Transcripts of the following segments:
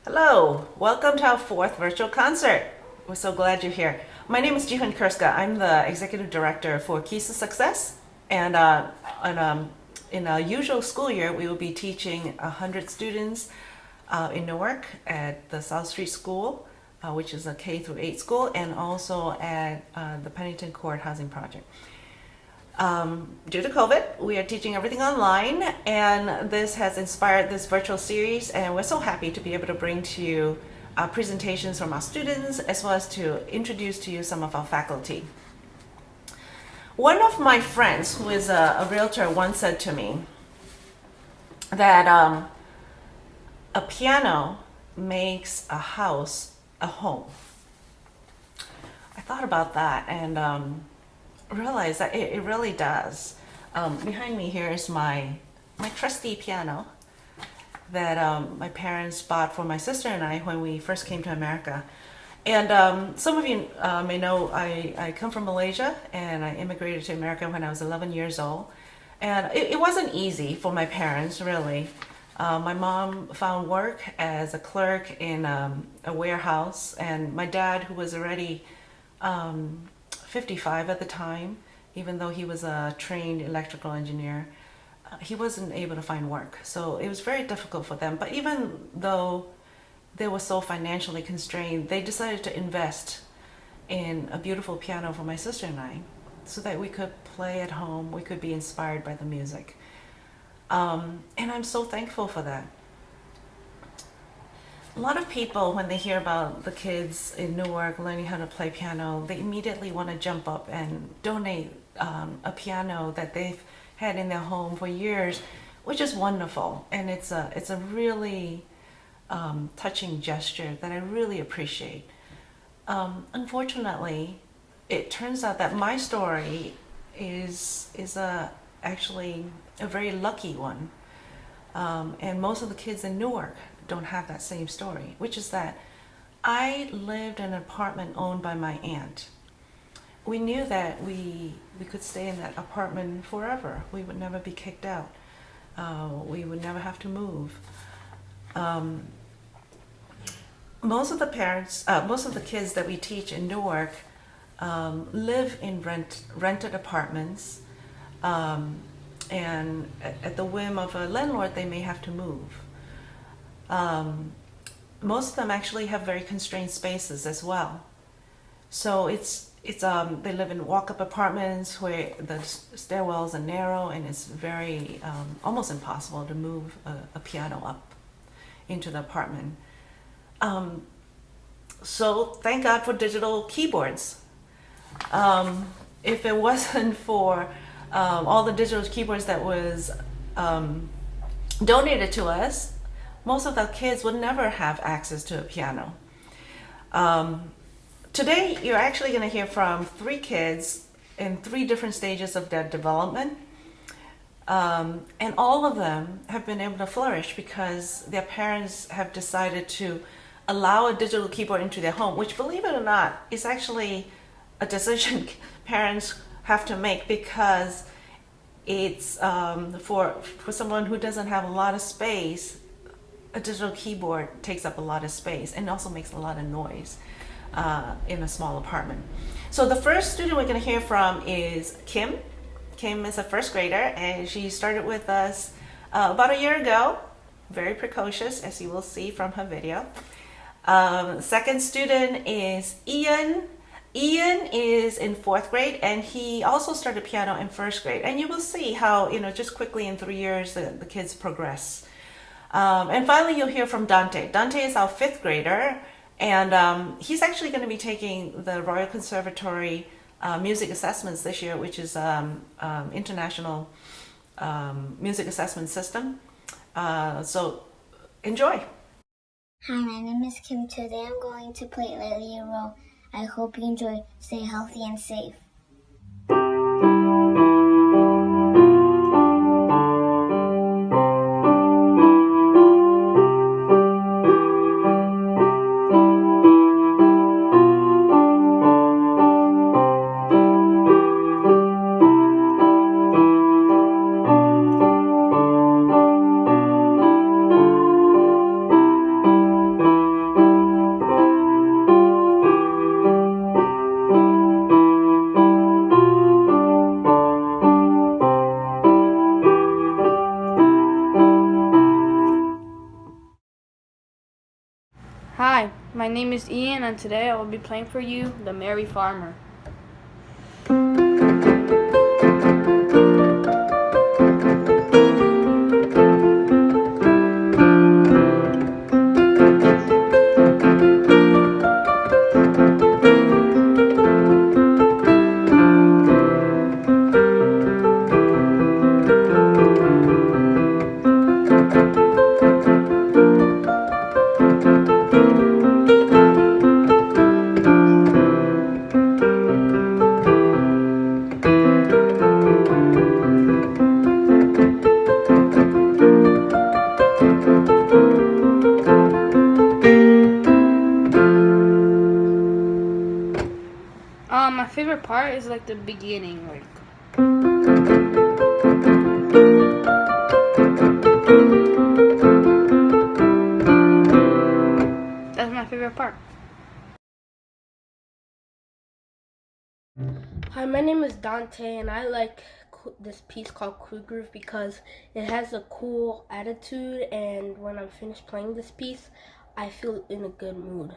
Hello, welcome to our fourth virtual concert. We're so glad you're here. My name is JEE-HOON KRSKA. I'm the Executive Director for KRSKA Success. And in a usual school year, we will be teaching 100 students in Newark at the South Street School, which is a K through 8 school, and also at the Pennington Court Housing Project. Due to COVID, we are teaching everything online, and this has inspired this virtual series, and we're so happy to be able to bring to you presentations from our students, as well as to introduce to you some of our faculty. One of my friends, who is a realtor, once said to me that a piano makes a house a home. I thought about that and realized that it really does. Behind me here is my trusty piano that my parents bought for my sister and I when we first came to America. And some of you may know I come from Malaysia, and I immigrated to America when I was 11 years old. And it wasn't easy for my parents, really. My mom found work as a clerk in a warehouse, and my dad, who was already 55 at the time, even though he was a trained electrical engineer, he wasn't able to find work. So it was very difficult for them. But even though they were so financially constrained, they decided to invest in a beautiful piano for my sister and I, so that we could play at home, we could be inspired by the music. And I'm so thankful for that. A lot of people, when they hear about the kids in Newark learning how to play piano, they immediately want to jump up and donate a piano that they've had in their home for years, which is wonderful. And it's a really touching gesture that I really appreciate. Unfortunately, it turns out that my story is actually a very lucky one. And most of the kids in Newark don't have that same story, which is that I lived in an apartment owned by my aunt. We knew that we could stay in that apartment forever. We would never be kicked out. We would never have to move. Most of the kids that we teach in Newark live in rented apartments, and at the whim of a landlord, they may have to move. Most of them actually have very constrained spaces as well. So they live in walk-up apartments where the stairwells are narrow, and it's very almost impossible to move a piano up into the apartment. So thank God for digital keyboards. If it wasn't for all the digital keyboards that was donated to us, most of the kids would never have access to a piano. Today, you're actually going to hear from 3 kids in 3 different stages of their development. And all of them have been able to flourish because their parents have decided to allow a digital keyboard into their home, which, believe it or not, is actually a decision parents have to make, because it's for someone who doesn't have a lot of space. A digital keyboard takes up a lot of space and also makes a lot of noise in a small apartment. So the first student we're going to hear from is Kim. Kim is a first grader, and she started with us about a year ago. Very precocious, as you will see from her video. Second student is Ian. Ian is in 4th grade, and he also started piano in 1st grade. And you will see how, just quickly in 3 years, the kids progress. And finally, you'll hear from Dante. Dante is our 5th grader, and he's actually going to be taking the Royal Conservatory music assessments this year, which is international music assessment system. So enjoy. Hi, my name is Kim. Today I'm going to play a lead role. I hope you enjoy. Stay healthy and safe. Hi, my name is Ian and today I will be playing for you The Merry Farmer. My favorite part is like the beginning, like that's my favorite part. Hi, my name is Dante, and I like this piece called Cool Groove because it has a cool attitude, and when I'm finished playing this piece, I feel in a good mood.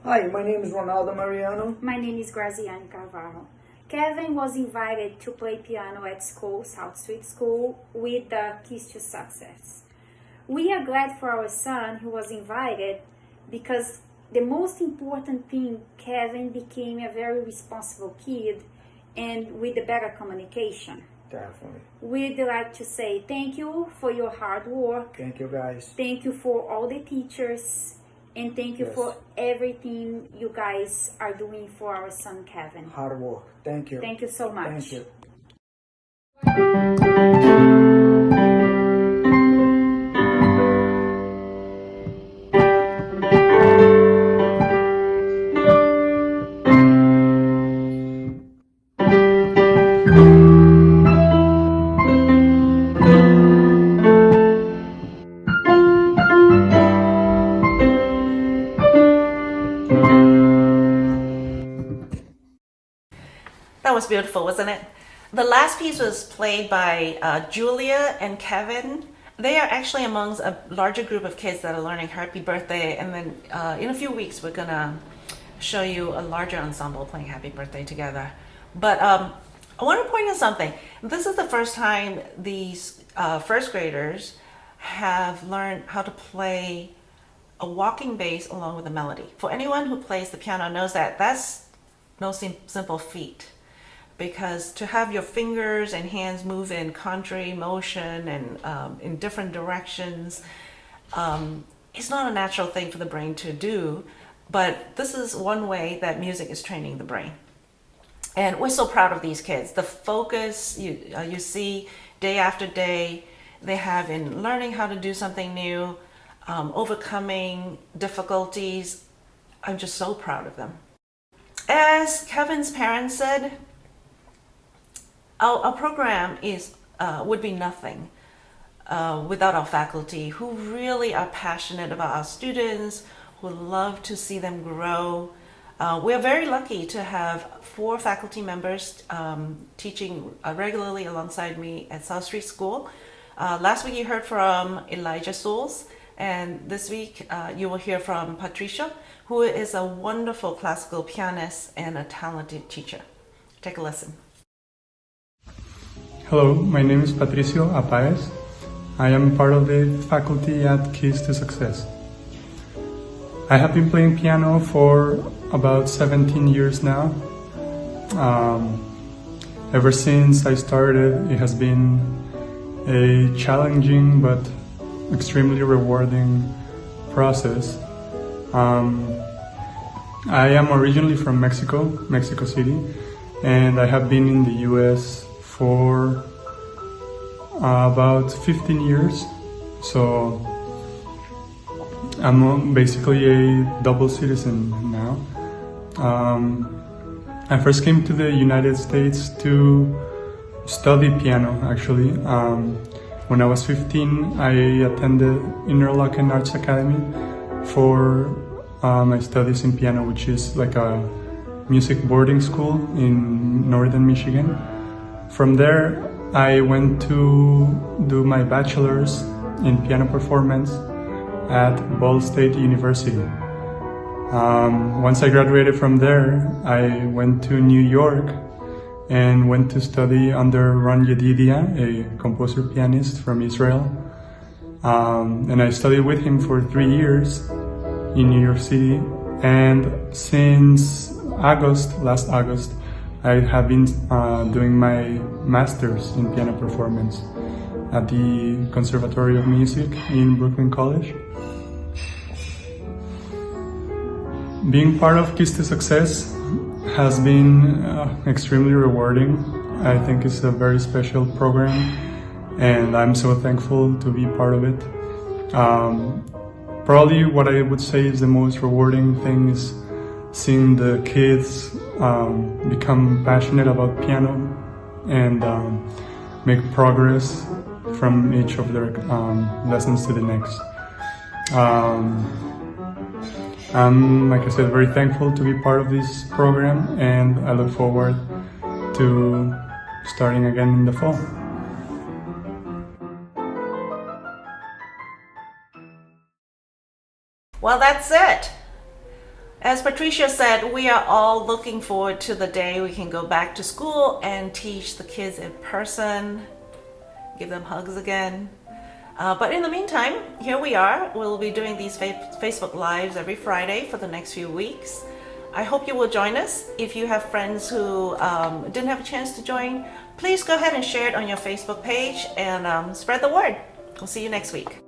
Hi, my name is Ronaldo Mariano. My name is GRAZIANE. Kevin was invited to play piano at school, South Street School, with the Keys to Success. We are glad for our son who was invited because the most important thing, Kevin became a very responsible kid and with a better communication. Definitely. We'd like to say thank you for your hard work. Thank you, guys. Thank you for all the teachers. And thank you for everything you guys are doing for our son, Kevin. Hard work. Thank you. Thank you so much. Thank you. That was beautiful, wasn't it? The last piece was played by Julia and Kevin. They are actually amongst a larger group of kids that are learning Happy Birthday, and then in a few weeks we're gonna show you a larger ensemble playing Happy Birthday together. But I want to point out something. This is the first time these first graders have learned how to play a walking bass along with a melody. For anyone who plays the piano knows that that's no simple feat, because to have your fingers and hands move in contrary motion and in different directions, it's not a natural thing for the brain to do, but this is one way that music is training the brain. And we're so proud of these kids. The focus you see day after day they have in learning how to do something new, overcoming difficulties. I'm just so proud of them. As Kevin's parents said, our program would be nothing without our faculty who really are passionate about our students, who love to see them grow. We're very lucky to have 4 faculty members teaching regularly alongside me at South Street School. Last week you heard from Elijah Souls, and this week you will hear from Patricia, who is a wonderful classical pianist and a talented teacher. Take a listen. Hello, my name is Patricio Apaez. I am part of the faculty at Keys to Success. I have been playing piano for about 17 years now. Ever since I started, it has been a challenging but extremely rewarding process. I am originally from Mexico, Mexico City, and I have been in the US for about 15 years. So I'm basically a double citizen now. I first came to the United States to study piano, actually. When I was 15, I attended Interlochen Arts Academy for my studies in piano, which is like a music boarding school in northern Michigan. From there, I went to do my bachelor's in piano performance at Ball State University. Once I graduated from there, I went to New York and went to study under Ron Yedidia, a composer pianist from Israel. And I studied with him for 3 years in New York City. And since last August, I have been doing my master's in piano performance at the Conservatory of Music in Brooklyn College. Being part of Keys to Success has been extremely rewarding. I think it's a very special program, and I'm so thankful to be part of it. Probably what I would say is the most rewarding thing is seeing the kids become passionate about piano and make progress from each of their lessons to the next. I'm, like I said, very thankful to be part of this program, and I look forward to starting again in the fall. Well, that's it. As Patricia said, we are all looking forward to the day we can go back to school and teach the kids in person, give them hugs again. But in the meantime, here we are. We'll be doing these Facebook Lives every Friday for the next few weeks. I hope you will join us. If you have friends who didn't have a chance to join, please go ahead and share it on your Facebook page and spread the word. We'll see you next week.